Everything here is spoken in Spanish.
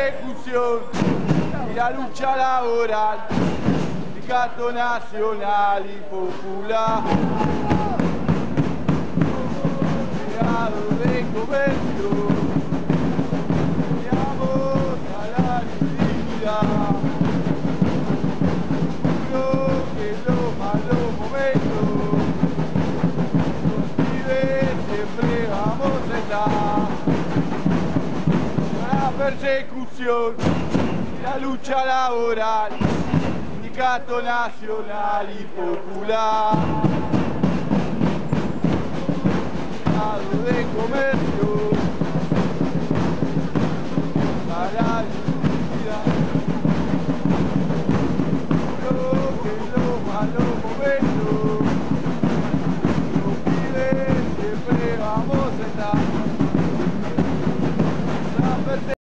persecución y la lucha laboral, sindicato nacional y popular, creado de comercio, llamamos a la dignidad, juro que en los malos momentos, los pibes siempre vamos a estar. La persecución y la lucha laboral, sindicato nacional y popular, Estado de comercio, para la dignidad, juro que en los malos momentos, los pibes siempre vamos a estar.